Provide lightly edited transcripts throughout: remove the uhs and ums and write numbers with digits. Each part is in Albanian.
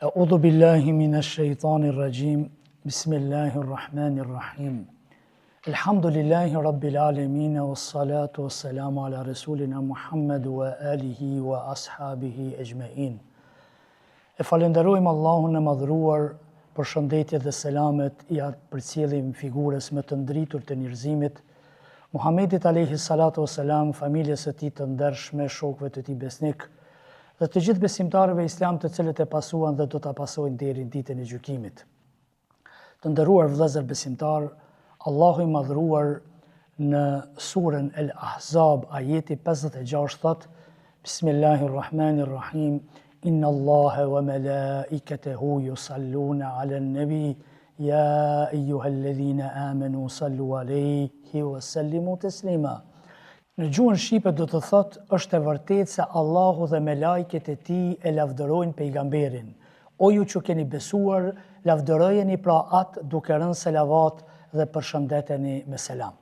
أعوذ بالله من الشيطان الرجيم بسم الله الرحمن الرحيم الحمد لله رب العالمين والصلاة والسلام على رسولنا Muhammad وآله وأصحابه أجمعين. E falenderojmë Allahun e madhruar për shëndetjet dhe selamet ja përcjellim figurës më të ndritur të njerëzimit, Muhammedit alayhi salatu wassalam, familjes së tij të ndershme, shokëve të tij besnik dhe të gjithë besimtarëve islam të cilët e pasuan dhe do ta pasojnë deri në ditën e gjykimit. Të nderuar vëllezër besimtar, Allahu i madhruar në surën El-Ahzab ajeti 56 thot: Bismillahirrahmanirrahim. Inna Allaha wa malaikatahu yusalluna 'alan nabi ya ayyuhalladhina amanu sallu 'alayhi wa sallimu taslima. Në gjuhën shqipe do të thot, është e vërtetë se Allahu dhe me lajket e tij e lavdërojnë pejgamberin. O ju që keni besuar, lavdërojeni pra atë duke rënë selavat dhe përshëndeteni me selam.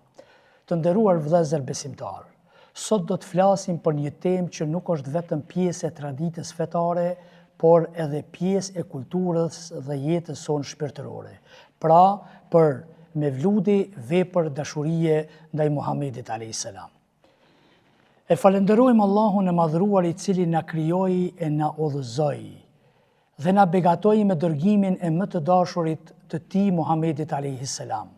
Të nderuar vëllezër besimtar, sot do të flasim për një temë që nuk është vetëm pjesë e traditës fetare, por edhe pjesë e kulturës dhe jetës sonë shpirtërore. Pra, për mevludi, vepër dashurie ndaj Muhamedit alayhis salam. E falenderojmë Allahun e madhruar i cili na krijoi e na udhëzoi dhe na begatoi me dërgimin e më të dashurit të tij Muhamedit alayhis salam.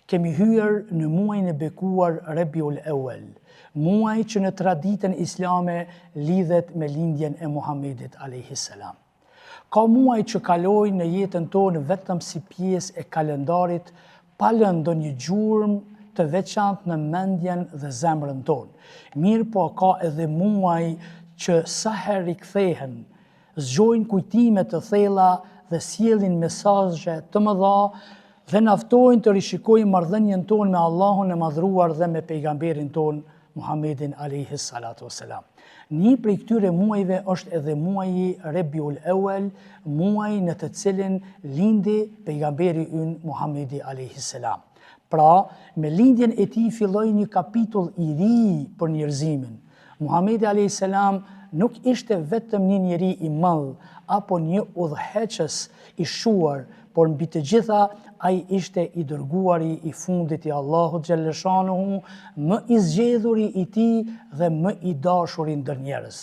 Kemi hyrë në muajin e bekuar Rabiul Awwal, muaj që në traditën islame lidhet me lindjen e Muhamedit alayhis salam. Ka muaj që kalojnë në jetën tonë vetëm si pjesë e kalendarit, pa lënë ndonjë gjurmë të veçantë në mendjen dhe zemrën tonë. Mirë po ka edhe muaj që sa herë rikthehen, zgjojnë kujtime të thella dhe sjellin mesazhe të mëdha dhe na ftojnë të rishikojmë marrëdhënien tonë me Allahun e madhruar dhe me pejgamberin tonë Muhammedin alayhis salatu wassalam. Një prej këtyre muajve është edhe muaji Rabiul Awwal, muaj në të cilin lindi pejgamberi ynë Muhammedi alayhis salam. Pra, me lindjen e tij filloi një kapitull i ri për njerëzimin. Muhamedi alayhis salam nuk ishte vetëm një njeri i madh apo një udhëheqës i shuar, por mbi të gjitha ai ishte i dërguari i fundit i Allahut xhaleshanuhu, më i zgjedhuri i tij dhe më i dashuri ndër njerëz.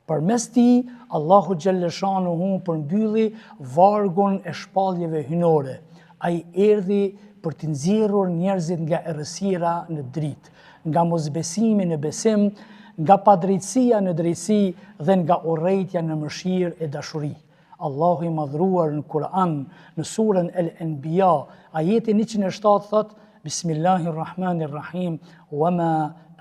Përmes tij, Allahu xhaleshanuhu përmbylli vargun e shpalljeve hynore. Ai erdhi për të nxjerrur njerëzit nga errësira në dritë, nga mosbesimi në besim, nga padrejtësia në drejtësi dhe nga urrejtja në mëshirë e dashuri. Allahu i madhruar në Kur'an, në surën El-Anbiya, ajeti 107 thot: Bismillahirrahmanirrahim, wa ma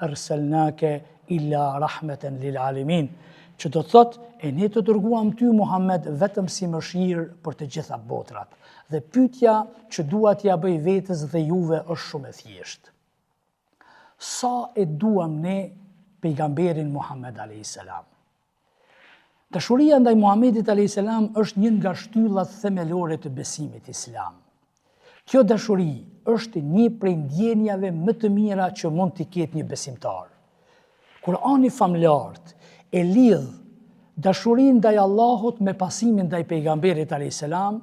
arsalnake illa rahmatan lil alamin. Që do thot, e ne të dërguam ty Muhammed vetëm si mëshirë për të gjitha botrat. Dhe pyetja që dua t'ja bëj vetes dhe juve është shumë e thjeshtë. Sa e duam ne pejgamberin Muhammed alayhis salam? Dashuria ndaj Muhamedit alayhis salam është një nga shtyllat themelore të besimit islam. Kjo dashuri është një prej ndjenjave më të mira që mund t'i ketë një besimtar. Kur'ani famlart e lidh dashurinë ndaj Allahut me pasimin ndaj pejgamberit alayhis salam,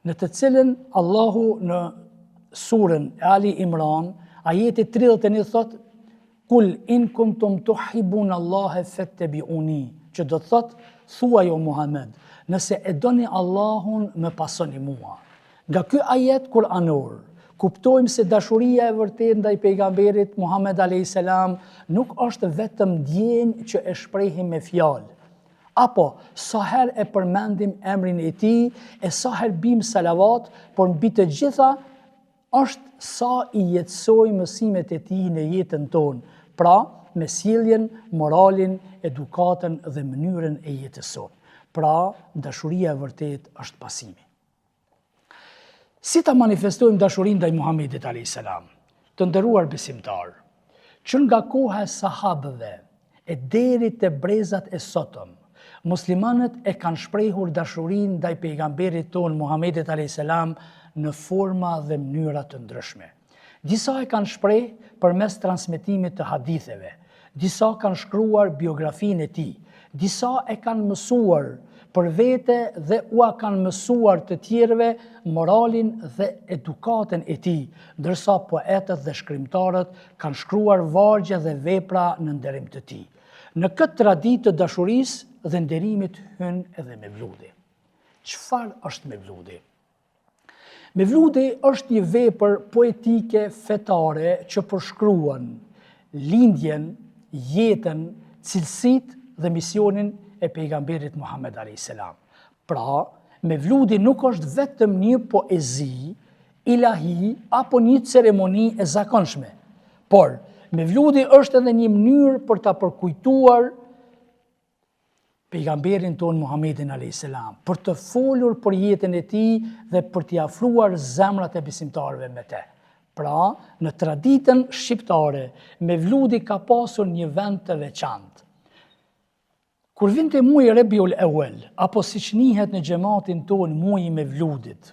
në të cilën Allahu në surën Ali Imran, ajeti 31 thot: Kul in kuntum tuhibbuna Allaha fattabi'uni, që do të thot, thuaj o Muhammed, nëse e doni Allahun, më pasoni mua. Nga ky ajet kuranor, kuptojmë se dashuria e vërtetë ndaj pejgamberit Muhammed alayhis salam nuk është vetëm ndjenjë që e shprehim me fjalë, apo sa herë e përmendim emrin e tij, e sa herë bim salavat, por mbi të gjitha është sa i jetësojmë mësimet e tij në jetën tonë, pra me sjelljen, moralin, edukatën dhe mënyrën e jetës sonë. Pra, dashuria e vërtetë është pasimi. Si ta manifestojmë dashurinë ndaj Muhamedit alayhis salam? Të nderuar besimtar, që nga koha e sahabëve e deri te brezat e sotëm, muslimanët e kanë shprehur dashurinë ndaj pejgamberit ton Muhamedit alayhis salam në forma dhe mënyra të ndryshme. Disa e kanë shprehë përmes transmetimit të haditheve, disa kanë shkruar biografinë e tij, Disa e kanë mësuar për vete dhe ua kanë mësuar të tjerëve moralin dhe edukatën e tij, ndërsa poetët dhe shkrimtarët kanë shkruar vargje dhe vepra në nderim të tij. Në këtë traditë të dashurisë dhe nderimit hyn edhe Mevludi. Çfarë është Mevludi? Mevludi është një vepër poetike fetare që përshkruan lindjen, jetën, cilësitë dhe misionin e pejgamberit Muhammed a.s. Pra, Mevludi nuk është vetëm një poezi, ilahi apo një ceremoni e zakonshme, por Mevludi është edhe një mënyrë për ta përkujtuar pejgamberin ton Muhammedin a.s. për të folur për jetën e tij dhe për t'i afruar zemrat e besimtarëve me te. Pra, në traditën shqiptare, Mevludi ka pasur një vend të veçantë. Kur vinte muaji Rabiul Awwal, apo siç njihet në xhamatin ton muaji i Mevludit,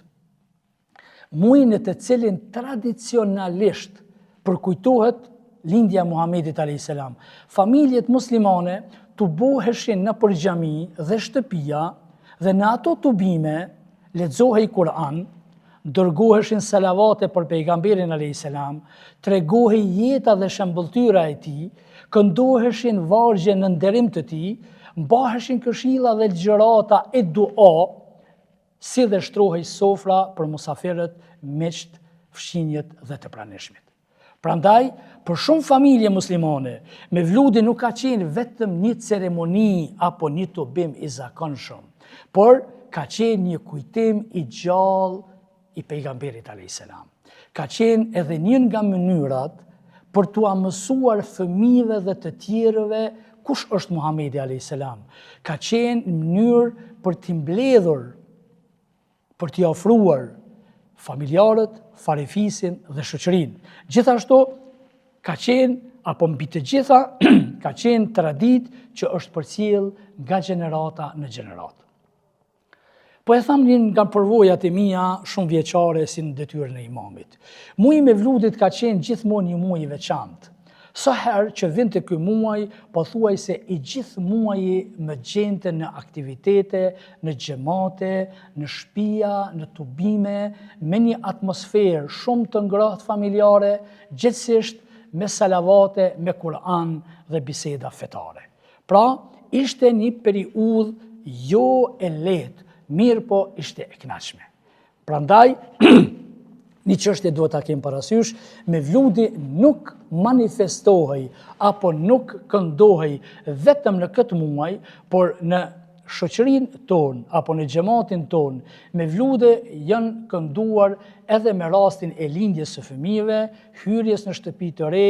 muaji në të cilin tradicionalisht përkujtohet lindja e Muhamedit a.s. Familjet muslimane të boheshin në xhami dhe shtëpia dhe në ato tubime lexohej Kur'an, dërgoheshin salavate për pejgamberin a.s., tregohej jeta dhe shembulltyra e tij, këndoheshin vargje në nderim të tij, mbaheshin këshilla dhe ligjërata e dua, si dhe shtrohej sofra për musafirët, miqt, fshinjet dhe të pranishmit. Prandaj, për shumë familje muslimane, Mevludi nuk ka qenë vetëm një ceremoni apo një tubim i zakonshëm, por ka qenë një kujtim i gjallë i pejgamberit a.s. Ka qenë edhe një nga mënyrat për t'u mësuar fëmijëve dhe të tjerëve kush është Muhamedi a.s. Ka qenë mënyrë për t'i mbledhur, për t'i ofruar familjarët, farefisin dhe shoqërinë. Gjithashtu, ka qenë, apo mbi të gjitha, ka qenë traditë që është përcjell nga gjenerata në gjeneratë. Po e tham një nga përvojat e mia shumë vjeçare si në detyrën e imamit. Muaji i Mevludit ka qenë gjithmonë një muaj i veçantë. Sa herë që vinte ky muaj, pothuajse i gjithë muaji më gjente në aktivitete, në xhamate, në shtëpia, në tubime, me një atmosferë shumë të ngrohtë familjare, gjithsesi me salavate, me Kur'an dhe biseda fetare. Pra, ishte një periudhë jo e lehtë, mirë po ishte e kënaqshme. Prandaj, një çështje duhet ta kem parasysh, Mevludi nuk manifestohej apo nuk këndohej vetëm në këtë muaj, por në shoqërinë tonë apo në xhamatin tonë, Mevludi janë kënduar edhe me rastin e lindjes së fëmijëve, hyrjes në shtëpi të re,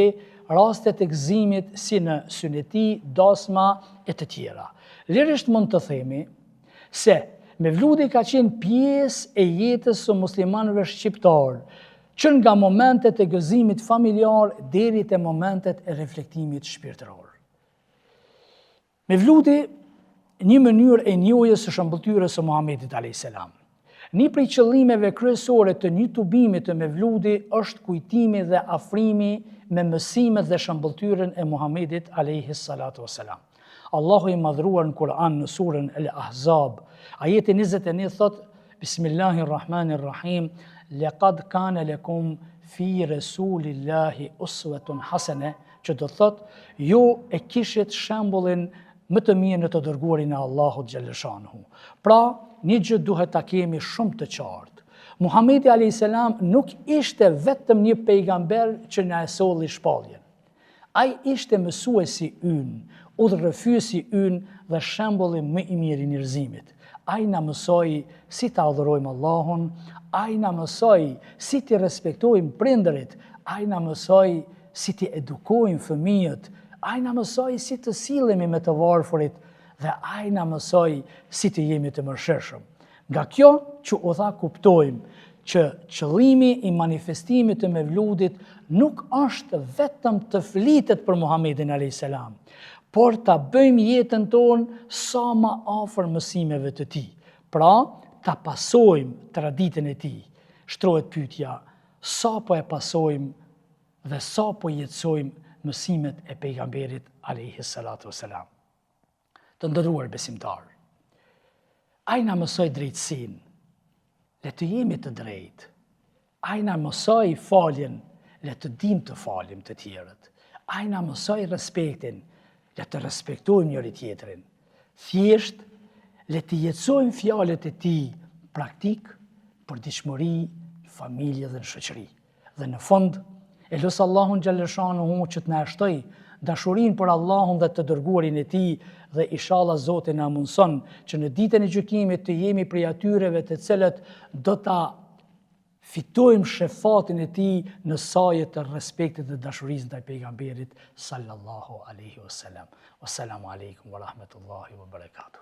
rastet e gëzimit si në syneti, dasma e të tjera. Lirisht mund të themi se Mevludi ka qenë pjesë e jetës së muslimanëve shqiptarë, që nga momentet e gëzimit familjar deri te momentet e reflektimit shpirtëror. Mevludi, një mënyrë e njohjes së shëmbulltyrës së Muhamedit a.s. Një prej qëllimeve kryesore të një tubimi të Mevludi është kujtimi dhe afrimi me mësimet dhe shëmbulltyrën e Muhamedit a.s. Allahu i madhruar në Kur'an në surën Al-Ahzab, ajeti 21 thot: Bismillahirrahmanirrahim, laqad kana lakum fi rasulillahi uswatun hasane, që do thot, ju e kishit shembullin më të mirë në të dërguarin e Allahut xhaleshanuhu. Pra, një gjë duhet ta kemi shumë të qartë. Muhamedi a.s. nuk ishte vetëm një pejgamber që na e solli shpalljen. Ai ishte mësuesi ynë, udhërrëfyesi ynë dhe shembulli më i mirë i njerëzimit. Ai na mësoi si ta adhurojmë Allahun, ai na mësoi si t'i respektojmë prindërit, ai na mësoi si t'i edukojmë fëmijët, ai na mësoi si të sillemi me të varfërit dhe ai na mësoi si të jemi të mëshirshëm. Nga kjo që u tha kuptojmë që qëllimi i manifestimit të Mevludit nuk është vetëm të flitet për Muhamedit a.s., por ta bëjmë jetën tonë sa më afër mësimeve të tij. Pra, ta pasojmë traditën e tij. Shtrohet pyetja, sa po e pasojmë dhe sa po jetësojmë mësimet e pejgamberit a.s. Të nderuar besimtar, ai na mësoi drejtësinë, le të jemi të drejtë. Ai na mësoi faljen, le të dim të falim të tjerët. Ai na mësoi respektin, le të respektojmë njëri tjetrin. Thjesht, le të jetësojmë fjalët e tij praktik për dishmëri, familje dhe në shoqëri. Dhe në fund, e lut Allahun xhaleshanuhu që të na shtoj dashurinë për Allahun dhe të dërguarin e tij, dhe inshallah Zoti na mundson që në ditën e gjykimit të jemi prej atyreve të cilët do ta fitojmë shefatin e tij në saje të respektit dhe dashurisë ndaj pejgamberit sallallahu alaihi wasallam. Wassalamu alaikum wa rahmatullahi wa barakatuh.